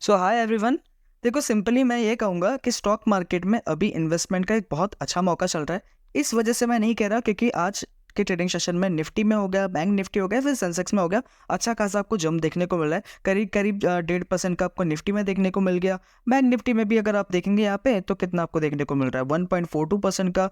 सो hi everyone. देखो simply मैं ये कहूँगा कि स्टॉक मार्केट में अभी इन्वेस्टमेंट का एक बहुत अच्छा मौका चल रहा है। इस वजह से मैं नहीं कह रहा क्योंकि आज के ट्रेडिंग सेशन में निफ्टी में हो गया, बैंक निफ्टी हो गया, फिर सेंसेक्स में हो गया, अच्छा खासा आपको जंप देखने को मिल रहा है। करीब करीब 1.5% का आपको निफ्टी में देखने को मिल गया। बैंक निफ्टी में भी अगर आप देखेंगे यहाँ पे तो कितना आपको देखने को मिल रहा है 1.42% का।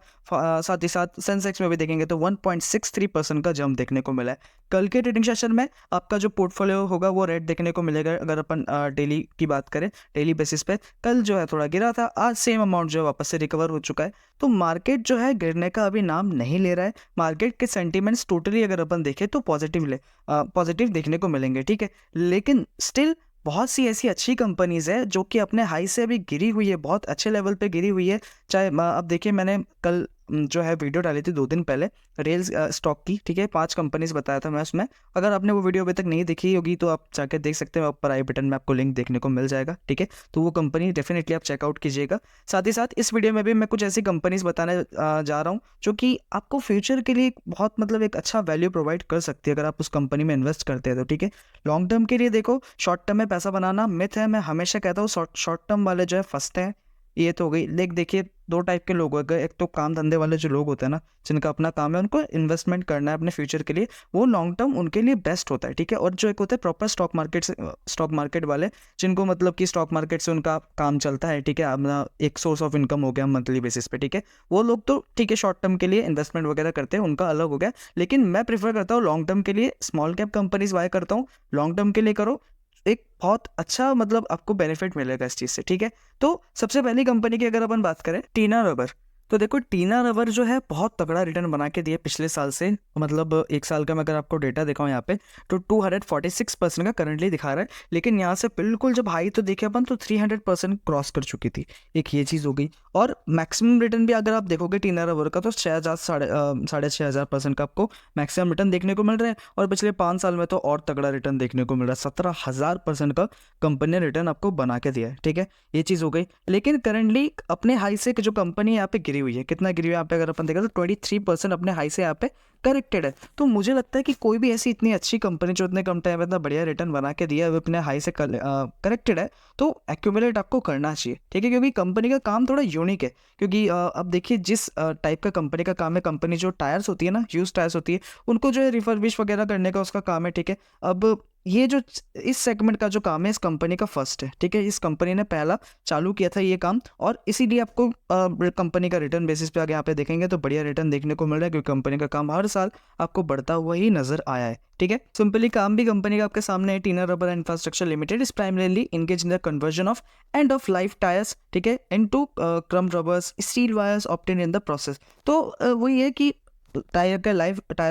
साथ ही साथ सेंसेक्स में भी देखेंगे तो 1.63% का जंप देखने को मिला है। कल के ट्रेडिंग सेशन में आपका जो पोर्टफोलियो होगा वो रेड देखने को मिलेगा। अगर अपन डेली की बात करें, डेली बेसिस पे कल जो है थोड़ा गिरा था, आज सेम अमाउंट जो है वापस से रिकवर हो चुका है। तो मार्केट जो है गिरने का अभी नाम नहीं ले रहा है। मार्केट के सेंटीमेंट्स टोटली अगर अपन देखें तो पॉजिटिव देखने को मिलेंगे, ठीक है। लेकिन स्टिल बहुत सी ऐसी अच्छी कंपनीज है जो कि अपने हाई से अभी गिरी हुई है, बहुत अच्छे लेवल पे गिरी हुई है। चाहे अब देखिए, मैंने कल जो है वीडियो डाली थी 2 दिन पहले रेल्स स्टॉक की, ठीक है। 5 कंपनीज बताया था मैं उसमें। अगर आपने वो वीडियो अभी तक नहीं देखी होगी तो आप जाकर देख सकते हैं, ऊपर आई बटन में आपको लिंक देखने को मिल जाएगा, ठीक है। तो वो कंपनी डेफिनेटली आप चेकआउट कीजिएगा। साथ ही साथ इस वीडियो में भी मैं कुछ ऐसी कंपनीज बताने जा रहा हूँ जो कि आपको फ्यूचर के लिए बहुत मतलब एक अच्छा वैल्यू प्रोवाइड कर सकती है अगर आप उस कंपनी में इन्वेस्ट करते हैं तो, ठीक है। लॉन्ग टर्म के लिए देखो, शॉर्ट टर्म में पैसा बनाना मिथ है। मैं हमेशा कहता हूँ शॉर्ट टर्म वाले जो है फंसते हैं। ये तो हो गई। देखिए 2 टाइप के लोग हो गए। एक तो काम धंधे वाले जो लोग होते हैं ना, जिनका अपना काम है, उनको इन्वेस्टमेंट करना है अपने फ्यूचर के लिए, वो लॉन्ग टर्म उनके लिए बेस्ट होता है, ठीक है। और जो एक होता है प्रॉपर स्टॉक मार्केट वाले, जिनको मतलब कि स्टॉक मार्केट से उनका काम चलता है, ठीक है, अपना एक सोर्स ऑफ इनकम हो गया मंथली बेसिस पे, ठीक है। वो लोग तो ठीक है शॉर्ट टर्म के लिए इन्वेस्टमेंट वगैरह करते हैं, उनका अलग हो गया। लेकिन मैं प्रीफर करता हूँ लॉन्ग टर्म के लिए स्मॉल कैप कंपनीज बाय करता हूँ। लॉन्ग टर्म के लिए करो, एक बहुत अच्छा मतलब आपको बेनिफिट मिलेगा इस चीज़ से, ठीक है। तो सबसे पहली कंपनी की अगर अपन बात करें, टीना रबर। तो देखो टीना रबर जो है बहुत तगड़ा रिटर्न बना के दिया पिछले साल से। मतलब 1 साल का मैं अगर आपको डेटा दिखाऊं यहाँ पे तो 246% का करंटली दिखा रहा है। लेकिन यहाँ से बिल्कुल जब हाई तो देखे अपन तो 300% क्रॉस कर चुकी थी। एक ये चीज़ हो गई। और मैक्सिमम रिटर्न भी अगर आप देखोगे टीना रबर का तो 6,000 साढ़े 6,000% का आपको मैक्सिमम रिटर्न देखने को मिल रहा है। और पिछले 5 साल में तो और तगड़ा रिटर्न देखने को मिल रहा है, 17,000% का कंपनी ने रिटर्न आपको बना के दिया है, ठीक है। ये चीज़ हो गई। लेकिन करंटली अपने हाई से जो कंपनी यहाँ पे गिरी हुई है, कितना गिरी हुई है यहाँ पे अगर अपन देखा तो 23% अपने हाई से यहाँ पे करेक्टेड है। तो मुझे लगता है कि कोई भी ऐसी इतनी अच्छी कंपनी जो इतने कम टाइम में इतना बढ़िया रिटर्न बना के दिया है, वो अपने हाई से करेक्टेड है, तो एक्यूमुलेट आपको करना चाहिए, ठीक है। क्योंकि कंपनी का काम थोड़ा यूनिक है। क्योंकि अब देखिए जिस टाइप का कंपनी का काम है, कंपनी जो टायर्स होती है ना, यूज टायर्स होती है, उनको जो है रिफर्बिश वगैरह करने का उसका काम है, ठीक है। अब ये जो इस सेगमेंट का जो काम है इस कंपनी का फर्स्ट है, ठीक है। इस कंपनी ने पहला चालू किया था ये काम, और इसीलिए आपको कंपनी का रिटर्न बेसिस पे आगे यहाँ पे देखेंगे तो बढ़िया रिटर्न देखने को मिल रहा है, क्योंकि कंपनी का काम हर साल आपको बढ़ता हुआ ही नजर आया है, ठीक है। सिंपली काम भी कंपनी का आपके सामने है। Tina rubber infrastructure limited is primarily engage in the conversion of end of life tyres, ठीक है, into crumb rubbers steel wires obtain in the process. तो वही है कि टायर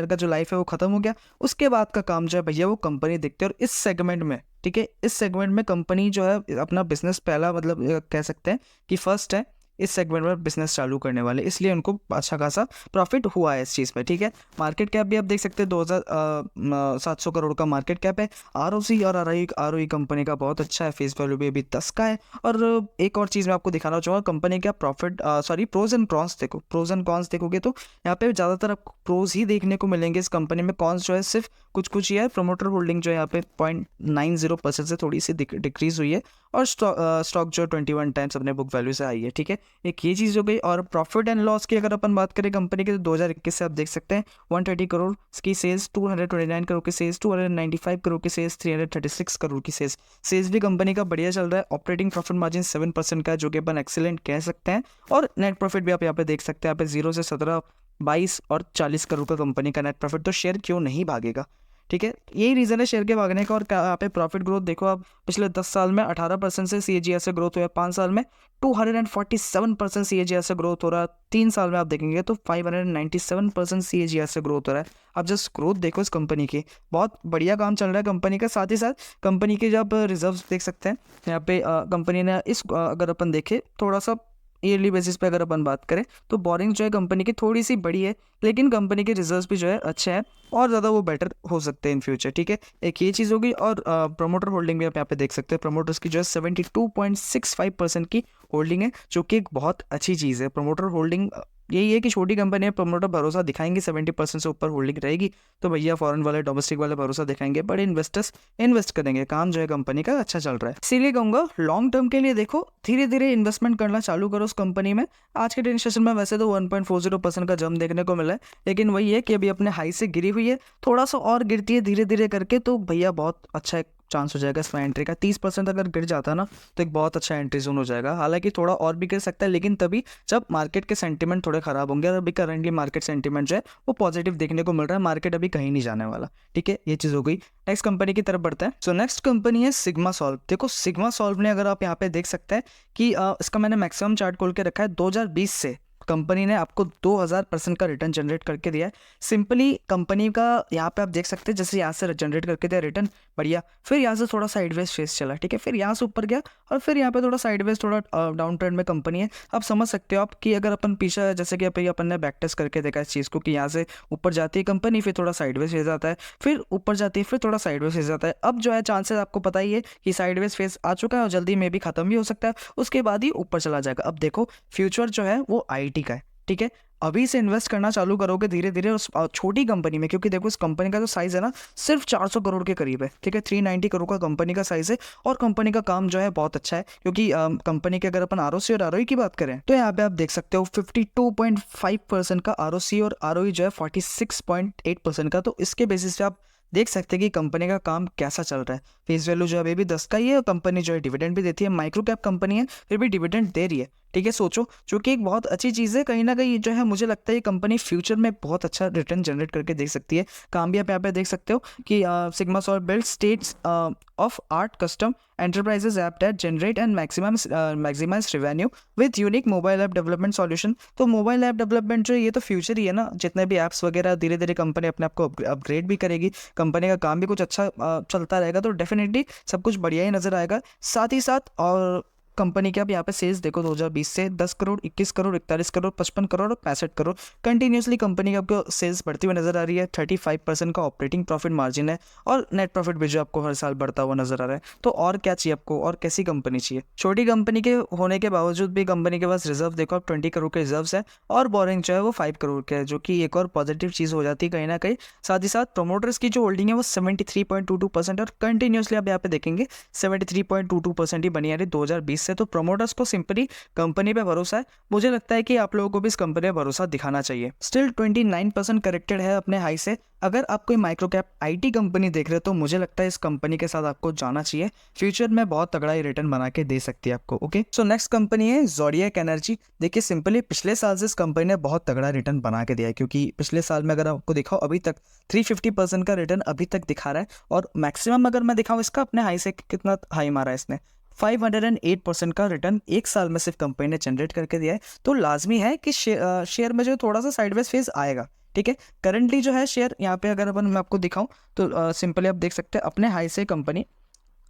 का जो लाइफ है वो खत्म हो गया, उसके बाद का काम जो है भैया वो कंपनी देखते है। और इस सेगमेंट में, ठीक है, इस सेगमेंट में कंपनी जो है अपना बिजनेस पहला मतलब कह सकते हैं कि फर्स्ट है इस सेगमेंट में बिजनेस चालू करने वाले, इसलिए उनको अच्छा खासा प्रॉफिट हुआ है इस चीज़ पे, ठीक है। मार्केट कैप भी आप देख सकते हैं 2,700 करोड़ का मार्केट कैप है। आरओसी और आरओई कंपनी का बहुत अच्छा है। फेस वैल्यू भी अभी 10 का है। और एक और चीज़ मैं आपको दिखाना चाहूँगा, कंपनी का प्रॉफिट प्रोज एंड कॉन्स देखो, प्रोज एंड कॉन्स देखोगे तो यहाँ पे ज़्यादातर आपको प्रोज ही देखने को मिलेंगे इस कंपनी में। कॉन्स जो है सिर्फ कुछ ही है। प्रमोटर होल्डिंग जो है यहाँ पे 0.90% से थोड़ी सी डिक्रीज हुई है। और स्टॉक जो 21 टाइम्स अपने बुक वैल्यू से आई है, ठीक है। एक ये चीज़ हो गई। और प्रॉफिट एंड लॉस की अगर अपन बात करें कंपनी की तो 2021 से आप देख सकते हैं 130 करोड़ की सेल्स, 229 करोड़ की सेल्स, 295 करोड़ की सेल्स, 336 करोड़ की सेल्स भी कंपनी का बढ़िया चल रहा है। ऑपरेटिंग प्रॉफिट मार्जिन 7% का है, जो कि अपन एक्सीलेंट कह सकते हैं। और नेट प्रॉफिट भी आप यहाँ पे देख सकते हैं, यहाँ पे 0 से 17, 22 और 40 करोड़ का कंपनी का नेट प्रॉफिट। तो शेयर क्यों नहीं भागेगा, ठीक है। यही रीज़न है शेयर के भागने का। और यहाँ पे प्रॉफिट ग्रोथ देखो आप, पिछले 10 साल में 18% से CAGR से ग्रोथ हुआ है। 5 साल में 247% CAGR से ग्रोथ हो रहा है। 3 साल में आप देखेंगे तो 597% CAGR से ग्रोथ हो रहा है। आप जस्ट ग्रोथ देखो इस कंपनी की, बहुत बढ़िया काम चल रहा है कंपनी का। साथ ही साथ कंपनी के जब रिजर्व्स देख सकते हैं यहाँ पे, कंपनी ने अगर अपन देखें थोड़ा सा ईयरली बेसिस पे अगर अपन बात करें तो बोरिंग जो है कंपनी की थोड़ी सी बड़ी है, लेकिन कंपनी के रिजर्व्स भी जो है अच्छे हैं और ज़्यादा वो बेटर हो सकते हैं इन फ्यूचर, ठीक है। एक ये चीज़ होगी। और प्रोमोटर होल्डिंग भी आप यहाँ पे देख सकते हैं। प्रोमोटर्स की जो है 72.65% की होल्डिंग है, जो कि एक बहुत अच्छी चीज़ है। प्रोमोटर होल्डिंग यही है कि छोटी कंपनी में प्रमोटर भरोसा दिखाएंगे, 70% से ऊपर होल्डिंग रहेगी तो भैया फॉरेन वाले डोमेस्टिक वाले भरोसा दिखाएंगे, बड़े इन्वेस्टर्स इन्वेस्ट करेंगे, काम जो है कंपनी का अच्छा चल रहा है। इसीलिए कहूँगा लॉन्ग टर्म के लिए देखो, धीरे धीरे इन्वेस्टमेंट करना चालू करो उस कंपनी में। आज के ट्रेडिंग सेशन में वैसे तो 1.40% का जंप देखने को मिला है, लेकिन वही है कि अभी अपने हाई से गिरी हुई है, थोड़ा सा और गिरती है धीरे धीरे करके तो भैया बहुत अच्छा एक चांस हो जाएगा इसमें एंट्री का। 30% अगर गिर जाता है ना तो एक बहुत अच्छा एंट्री जोन हो जाएगा। हालांकि थोड़ा और भी गिर सकता है, लेकिन तभी जब मार्केट के सेंटीमेंट थोड़े खराब होंगे, और अभी करंटली मार्केट सेंटीमेंट जो है वो पॉजिटिव देखने को मिल रहा है, मार्केट अभी कहीं नहीं जाने वाला। ठीक है, ये चीज़ हो गई। नेक्स्ट कंपनी की तरफ बढ़ते हैं। सो नेक्स्ट कंपनी है सिग्मा सॉल्व। देखो सिग्मा सॉल्व ने, अगर आप यहाँ पे देख सकते हैं कि इसका मैंने मैक्सिमम चार्ट खोल के रखा है, 2020 से कंपनी ने आपको 2000% का रिटर्न जनरेट करके दिया है। सिंपली कंपनी का यहाँ पे आप देख सकते हैं, जैसे यहाँ से जनरेट करके दिया रिटर्न, बढ़िया, फिर यहाँ से थोड़ा साइडवेज फेस चला, ठीक है, फिर यहाँ से ऊपर गया और फिर यहाँ पे थोड़ा साइडवेज, थोड़ा डाउन ट्रेंड में कंपनी है। आप समझ सकते हो आप कि अगर अपन पीछे, जैसे कि अपन ने बैक टेस्ट करके देखा इस चीज़ को कि यहाँ से ऊपर जाती है कंपनी, फिर थोड़ा साइडवेज फेस जाता है, फिर ऊपर जाती है, फिर थोड़ा साइडवेज फेस जाता है। अब जो है चांसेस आपको पता ही है कि साइडवेज फेस आ चुका है और जल्दी में भी खत्म भी हो सकता है, उसके बाद ही ऊपर चला जाएगा। अब देखो फ्यूचर जो है वो आईटी का है, ठीक है, अभी से इन्वेस्ट करना चालू करोगे धीरे धीरे उस छोटी कंपनी में, क्योंकि देखो इस कंपनी का जो साइज है ना सिर्फ 400 करोड़ के करीब है, ठीक है, 390 करोड़ का कंपनी का साइज है, और कंपनी का काम जो है बहुत अच्छा है, क्योंकि कंपनी के अगर अपन आरओसी और आरओई की बात करें तो यहाँ पे आप देख सकते हो 52.5% का आरओसी और आरओई जो है 46.8% का। तो इसके बेसिस पे आप देख सकते हैं कि कंपनी का काम कैसा चल रहा है। फेस वैल्यू जो है अभी भी 10 का ही है, और कंपनी जो है डिविडेंड भी देती है, माइक्रो कैप कंपनी है फिर भी डिविडेंड दे रही है, ठीक है, सोचो, जो कि एक बहुत अच्छी चीज़ है। कहीं ना कहीं जो है मुझे लगता है ये कंपनी फ्यूचर में बहुत अच्छा रिटर्न जनरेट करके देख सकती है। काम भी आप यहाँ पे देख सकते हो कि Sigma Solve build states of art custom enterprises app that generate and maximize revenue with unique mobile app development solution. तो मोबाइल ऐप डेवलपमेंट जो है ये तो फ्यूचर ही है ना, जितने भी ऐप्स वगैरह धीरे धीरे कंपनी अपने आप को अपग्रेड भी करेगी, कंपनी का काम भी कुछ अच्छा चलता रहेगा, तो डेफिनेटली सब कुछ बढ़िया ही नजर आएगा। साथ ही साथ और कंपनी के आप यहाँ पे सेल्स देखो 2020 से 10 करोड़, 21 करोड़, 41 करोड़, 55 करोड़ और 65 करोड़ कंटिन्यूसली कंपनी की आपको सेल्स बढ़ती हुई नजर आ रही है। 35% का ऑपरेटिंग प्रॉफिट मार्जिन है, और नेट प्रॉफिट भी जो आपको हर साल बढ़ता हुआ नजर आ रहा है। तो और क्या चाहिए आपको, और कैसी कंपनी चाहिए? छोटी कंपनी के होने के बावजूद भी कंपनी के पास रिजर्व देखो आप 20 करोड़ के रिजर्व है, और बोरिंग जो है वो 5 करोड़ के है, जो कि एक और पॉजिटिव चीज़ हो जाती है कहीं ना कहीं। साथ ही साथ प्रोमोटर्स की जो होल्डिंग है वो 73.22% और कंटिन्यूसली आप यहाँ पे देखेंगे 73.22% ही बनी आ रही 2020 से। तो प्रोमोटर्स को सिंपली कंपनी पे भरोसा है, मुझे लगता है कि आप लोगों को भी इस कंपनी पे भरोसा दिखाना चाहिए। स्टिल 29% करेक्टेड है अपने हाई से। अगर आप कोई माइक्रो कैप आईटी कंपनी देख रहे हो तो मुझे लगता है इस कंपनी के साथ आपको जाना चाहिए, फ्यूचर में बहुत तगड़ा ही रिटर्न बना के दे सकती है आपको। ओके, सो नेक्स्ट कंपनी है ज़ोडिएक एनर्जी। देखिए सिंपली पिछले साल से इस कंपनी ने बहुत तगड़ा रिटर्न बना के दिया है, क्योंकि पिछले साल में अगर आपको दिखाओ अभी तक 350% का रिटर्न अभी तक दिखा रहा है, और मैक्सिमम अगर मैं दिखाऊँ इसका अपने हाई से कितना हाई मारा है इसने, 508% का रिटर्न एक साल में सिर्फ कंपनी ने जनरेट करके दिया है। तो लाजमी है कि शेयर में जो थोड़ा सा साइडवेज फेज आएगा, ठीक है। करंटली जो है शेयर यहाँ पे अगर अपन मैं आपको दिखाऊं तो सिंपली आप देख सकते हैं अपने हाई से कंपनी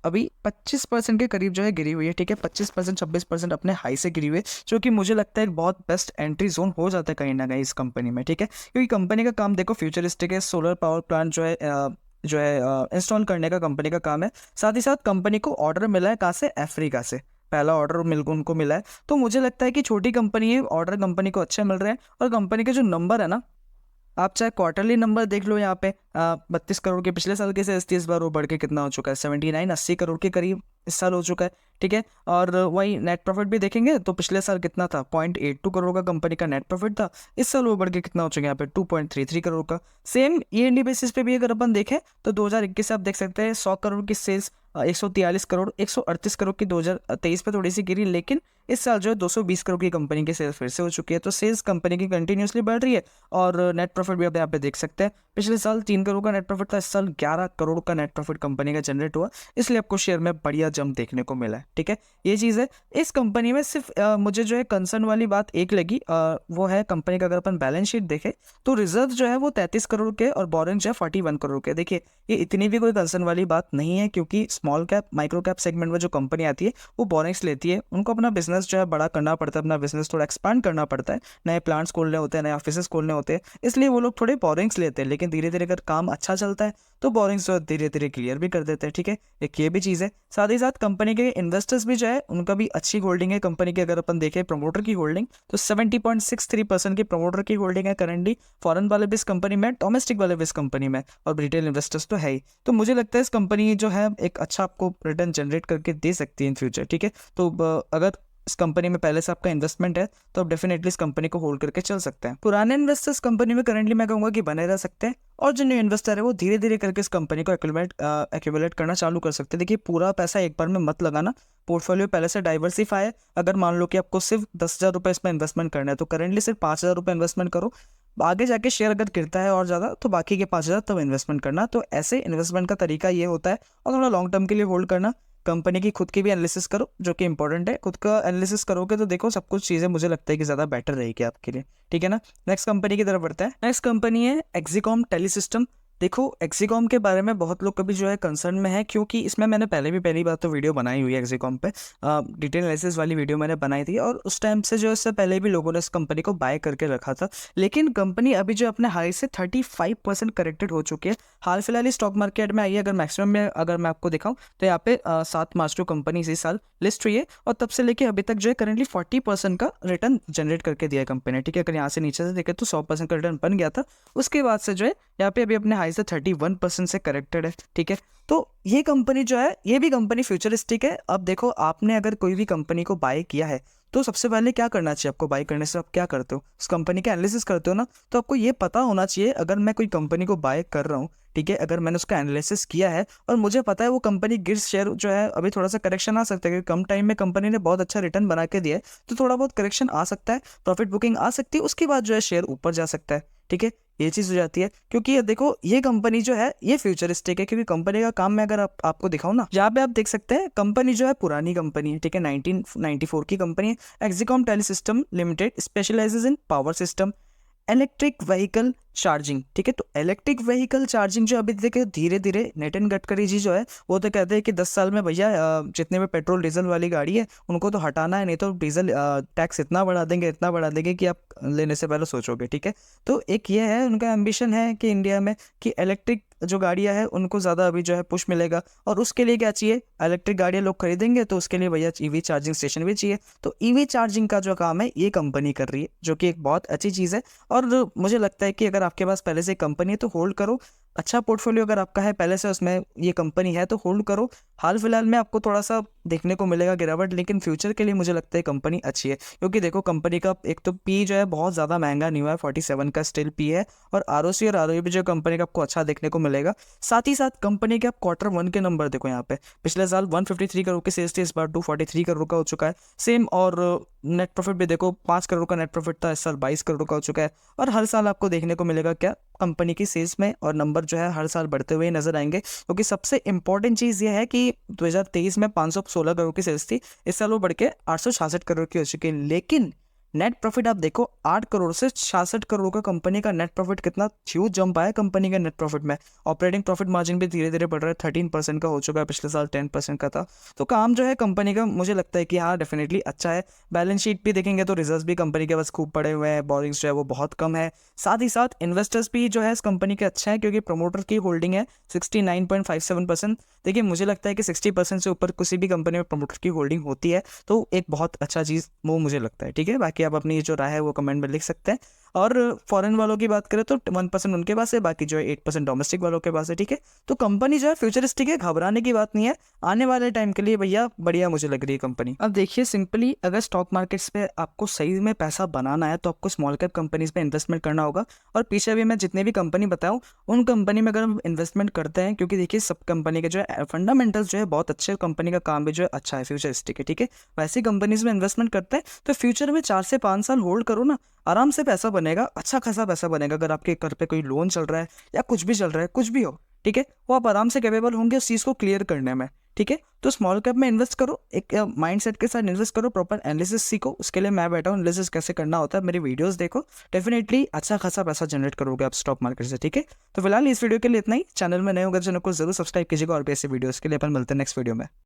अभी 25% के करीब जो है गिरी हुई है, ठीक है, 25% 26% अपने हाई से गिरी हुई है, जो कि मुझे लगता है एक बहुत बेस्ट एंट्री जोन हो जाता है कहीं ना कहीं इस कंपनी में, ठीक है, क्योंकि कंपनी का काम देखो फ्यूचरिस्टिक है, सोलर पावर प्लांट जो है इंस्टॉल करने का कंपनी का काम है। साथ ही साथ कंपनी को ऑर्डर मिला है कहाँ से, अफ्रीका से पहला ऑर्डर उनको मिला है। तो मुझे लगता है कि छोटी कंपनी है, ऑर्डर कंपनी को अच्छे मिल रहे हैं, और कंपनी के जो नंबर है ना, आप चाहे क्वार्टरली नंबर देख लो यहाँ पे 32 करोड़ के पिछले साल के से इस बार वो बढ़ के कितना हो चुका है, 80 करोड़ के करीब इस साल हो चुका है, ठीक है। और वही नेट प्रॉफिट भी देखेंगे तो पिछले साल कितना था, 0.82 करोड़ का कंपनी का नेट प्रॉफिट था, इस साल वो बढ़ के कितना हो चुका है यहाँ पे 2.33 करोड़ का। सेम ईयरली बेसिस पे भी अगर अपन देखें तो 2021 से आप देख सकते हैं 100 करोड़ की सेल्स 143 करोड़, 138 करोड़ की 2023 पे थोड़ी सी गिरी, लेकिन इस साल जो है 220 करोड़ की कंपनी की सेल्स फिर से हो चुकी है। तो सेल्स कंपनी की कंटिन्यूसली बढ़ रही है, और नेट प्रॉफिट भी आप यहाँ पे देख सकते हैं, पिछले साल 3 करोड़ का नेट प्रॉफिट था, इस साल 11 करोड़ का नेट प्रॉफिट कंपनी का जनरेट हुआ, इसलिए आपको शेयर में बढ़िया जंप देखने को मिला है, ठीक है, ये चीज़ है। इस कंपनी में सिर्फ मुझे जो है कंसर्न वाली बात एक लगी, वो है कंपनी का अगर अपन बैलेंस शीट देखें तो रिजर्व जो है वो 33 करोड़ के और बोरिंग जो है 41 करोड़ के। देखिए ये इतनी भी कोई कंसर्न वाली बात नहीं है, क्योंकि small cap micro cap segment में जो कंपनी आती है वो बोरिंग्स लेती है, उनको अपना बिजनेस बिजनेस जो है बड़ा करना पड़ता है, अपना बिजनेस थोड़ा एक्सपांड करना पड़ता है, नए प्लांट्स खोलने होते हैं, नए ऑफिसेस खोलने होते हैं, इसलिए वो लोग थोड़े बोरिंग्स लेते हैं। लेकिन धीरे धीरे अगर काम अच्छा चलता है तो बोरिंग्स जो धीरे धीरे क्लियर भी कर देते हैं। ठीक है, एक ये भी चीज़ है। साथ ही साथ कंपनी के इन्वेस्टर्स भी जो है उनका भी अच्छी होल्डिंग है कंपनी की। अगर अपन देखें प्रमोटर की होल्डिंग तो 70.63% की प्रमोटर की होल्डिंग है करंटली। फॉरेन वाले भी इस कंपनी में, डोमेस्टिक वाले भी इस कंपनी में, और रिटेल इन्वेस्टर्स तो है ही। तो मुझे लगता है इस कंपनी जो है एक अच्छा आपको रिटर्न जनरेट करके दे सकती है इन फ्यूचर। ठीक है, तो अगर इस कंपनी में पहले से आपका इन्वेस्टमेंट है तो आप डेफिनेटली इस कंपनी को होल्ड करके चल सकते हैं। पुराने इन्वेस्टर्स कंपनी में करंटली मैं कहूँगा कि बने रह सकते हैं, और जो न्यू इन्वेस्टर है वो धीरे धीरे करके इस कंपनी को एक्यूमुलेट करना चालू कर सकते हैं। देखिए, पूरा पैसा एक बार में मत लगाना, पोर्टफोलियो पहले से डाइवर्सिफाई है। अगर मान लो कि आपको सिर्फ 10,000 रुपये इसमें इन्वेस्टमेंट करना है तो करंटली सिर्फ 5,000 रुपये इन्वेस्टमेंट करो। आगे जाके शेयर अगर गिरता है और ज़्यादा तो बाकी के 5,000 तब इन्वेस्टमेंट करना। तो ऐसे इन्वेस्टमेंट का तरीका ये होता है, और थोड़ा लॉन्ग टर्म के लिए होल्ड करना। कंपनी की खुद की भी एनालिसिस करो जो कि इंपॉर्टेंट है। खुद का एनालिसिस करोगे तो देखो सब कुछ चीज़ें मुझे लगता है कि ज़्यादा बेटर रहेगी आपके लिए। ठीक है ना, नेक्स्ट कंपनी की तरफ बढ़ते हैं। नेक्स्ट कंपनी है एक्सिकॉम टेलीसिस्टम। देखो, एक्सिकॉम के बारे में बहुत लोग कभी जो है कंसर्न में है, क्योंकि इसमें मैंने पहली बार तो वीडियो बनाई हुई है एक्सिकॉम पे, डिटेल एनालिसिस वाली वीडियो मैंने बनाई थी, और उस टाइम से जो इससे पहले भी लोगों ने इस कंपनी को बाय करके रखा था। लेकिन कंपनी अभी जो अपने हाई से 35% करेक्टेड हो चुकी है। हाल फिलहाल ही स्टॉक मार्केट में आई है। अगर मैक्सिमम में अगर मैं आपको दिखाऊं तो यहाँ पे 7 मार्च को कंपनी इसी साल लिस्ट हुई है, और तब से लेके अभी तक जो है करंटली 40% का रिटर्न जनरेट करके दिया है कंपनी ने। ठीक है, अगर यहाँ से नीचे से देखें तो 100% का रिटर्न बन गया था। उसके बाद से जो है यहाँ पे अभी अपने हाई से 31% से करेक्टेड है। ठीक है, तो ये कंपनी जो है ये भी कंपनी फ्यूचरिस्टिक है। अब देखो, आपने अगर कोई भी कंपनी को बाय किया है तो सबसे पहले क्या करना चाहिए आपको? बाय करने से आप क्या करते हो? उस कंपनी का एनालिसिस करते हो ना, तो आपको ये पता होना चाहिए अगर मैं कोई कंपनी को बाय कर रहा हूँ, ठीक है, अगर मैंने उसका एनालिसिस किया है और मुझे पता है वो कंपनी गिर, शेयर जो है अभी थोड़ा सा करेक्शन आ सकता है, क्योंकि कम टाइम में कंपनी ने बहुत अच्छा रिटर्न बना के दिया है, तो थोड़ा बहुत करेक्शन आ सकता है, प्रॉफिट बुकिंग आ सकती है, उसके बाद जो है शेयर ऊपर जा सकता है। ठीक है, ये चीज़ हो जाती है। क्योंकि ये देखो, ये कंपनी जो है ये फ्यूचरिस्टिक है, क्योंकि कंपनी का काम मैं अगर आपको दिखाऊं ना, यहाँ पे आप देख सकते हैं कंपनी जो है पुरानी कंपनी है। ठीक है, 1994 की कंपनी है। Exicom Telesystem limited specializes in power system, electric vehicle charging. ठीक है, तो इलेक्ट्रिक व्हीकल चार्जिंग जो अभी देखिए धीरे धीरे नितिन गडकरी जी जो है वो तो कहते हैं कि 10 साल में भैया जितने भी पेट्रोल डीजल वाली गाड़ी है उनको तो हटाना है, नहीं तो डीजल टैक्स इतना बढ़ा देंगे कि आप लेने से पहले सोचोगे। ठीक है, तो एक ये है उनका एम्बिशन है कि इंडिया में कि इलेक्ट्रिक जो गाड़ियां है उनको ज़्यादा अभी जो है पुश मिलेगा, और उसके लिए क्या चाहिए? इलेक्ट्रिक गाड़ियां लोग खरीदेंगे तो उसके लिए भैया ईवी चार्जिंग स्टेशन भी चाहिए। तो ईवी चार्जिंग का जो काम है ये कंपनी कर रही है, जो कि एक बहुत अच्छी चीज़ है। और मुझे लगता है कि अगर आपके पास पहले से कंपनी है तो होल्ड करो। अच्छा पोर्टफोलियो अगर आपका है पहले से उसमें ये कंपनी है तो होल्ड करो। हाल फिलहाल में आपको थोड़ा सा देखने को मिलेगा गिरावट, लेकिन फ्यूचर के लिए मुझे लगता है कंपनी अच्छी है, क्योंकि देखो कंपनी का एक तो पी जो है बहुत ज़्यादा महंगा नहीं हुआ है, 47 का स्टिल पी है, और आरओसी और आरओई भी जो कंपनी का आपको अच्छा देखने को मिलेगा। साथ ही साथ कंपनी के आप Q1 के नंबर देखो, यहाँ पे पिछले साल 153 करोड़ की सेल्स थी, इस बार 243 करोड़ का हो चुका है सेम। और नेट प्रॉफिट भी देखो 5 करोड़ का नेट प्रॉफिट था, इस साल 22 करोड़ का हो चुका है। और हर साल आपको देखने को मिलेगा क्या कंपनी की सेल्स में, और नंबर जो है हर साल बढ़ते हुए नजर आएंगे, क्योंकि सबसे इंपॉर्टेंट चीज़ ये है कि 2023 में 516 करोड़ की सेल्स थी, इस साल वो बढ़ के 866 करोड़ की हो चुकी है। लेकिन नेट प्रॉफिट आप देखो 8 करोड़ से 66 करोड़ का कंपनी का नेट प्रॉफिट, कितना ह्यूज जंप आया कंपनी के नेट प्रॉफिट में। ऑपरेटिंग प्रॉफिट मार्जिन भी धीरे धीरे बढ़ रहा है, 13% का हो चुका है, पिछले साल 10% का था। तो काम जो है कंपनी का मुझे लगता है कि हाँ डेफिनेटली अच्छा है। बैलेंस शीट भी देखेंगे तो रिजर्व भी कंपनी के पास खूब पड़े हुए हैं, बोरिंग्स जो है वो बहुत कम है। साथ ही साथ इन्वेस्टर्स भी जो है इस कंपनी के अच्छे हैं, क्योंकि प्रमोटर की होल्डिंग है 69.57%। देखिए, मुझे लगता है कि 60% से ऊपर किसी भी कंपनी में प्रमोटर की होल्डिंग होती है तो एक बहुत अच्छा चीज़ वो मुझे लगता है। ठीक है, बाकी आप अपनी जो राय है वो कमेंट में लिख सकते हैं। और फॉरेन वालों की बात करें तो 1% उनके पास है, बाकी जो है 8% डोमेस्टिक वालों के पास है। ठीक है, तो कंपनी जो है फ्यूचरिस्टिक है, घबराने की बात नहीं है, आने वाले टाइम के लिए भैया बढ़िया मुझे लग रही है कंपनी। अब देखिए, सिंपली अगर स्टॉक मार्केट्स पे आपको सही में पैसा बनाना है तो आपको स्मॉल कैप कंपनीज पे इन्वेस्टमेंट करना होगा। और पीछे भी मैं जितने भी कंपनी बताऊँ उन कंपनी में अगर हम इन्वेस्टमेंट करते हैं, क्योंकि देखिए सब कंपनी के जो है फंडामेंटल्स जो है बहुत अच्छे, कंपनी का काम भी जो है अच्छा है, फ्यूचरिस्टिक है। ठीक है, वैसी कंपनीज में इन्वेस्टमेंट करते हैं तो फ्यूचर में 4 से 5 साल होल्ड करो ना, आराम से पैसा बनेगा, अच्छा खासा पैसा बनेगा। अगर आपके घर पे कोई लोन चल रहा है या कुछ भी चल रहा है, कुछ भी हो, ठीक है, वो आप आराम से कैपेबल होंगे उस चीज़ को क्लियर करने में। ठीक है, तो स्मॉल कैप में इन्वेस्ट करो, एक माइंडसेट के साथ इन्वेस्ट करो, प्रॉपर एनालिसिस सीखो। उसके लिए मैं बैठा हूँ, एनालिसिस कैसे करना होता है, मेरी वीडियोस देखो, डेफिनेटली अच्छा खासा पैसा जनरेट करोगे आप स्टॉक मार्केट से। ठीक है, तो फिलहाल इस वीडियो के लिए इतना ही। चैनल में नए होगा, चैनल को जरूर सब्सक्राइब कीजिएगा, और भी ऐसे वीडियोस के लिए अपन मिलते हैं नेक्स्ट वीडियो में।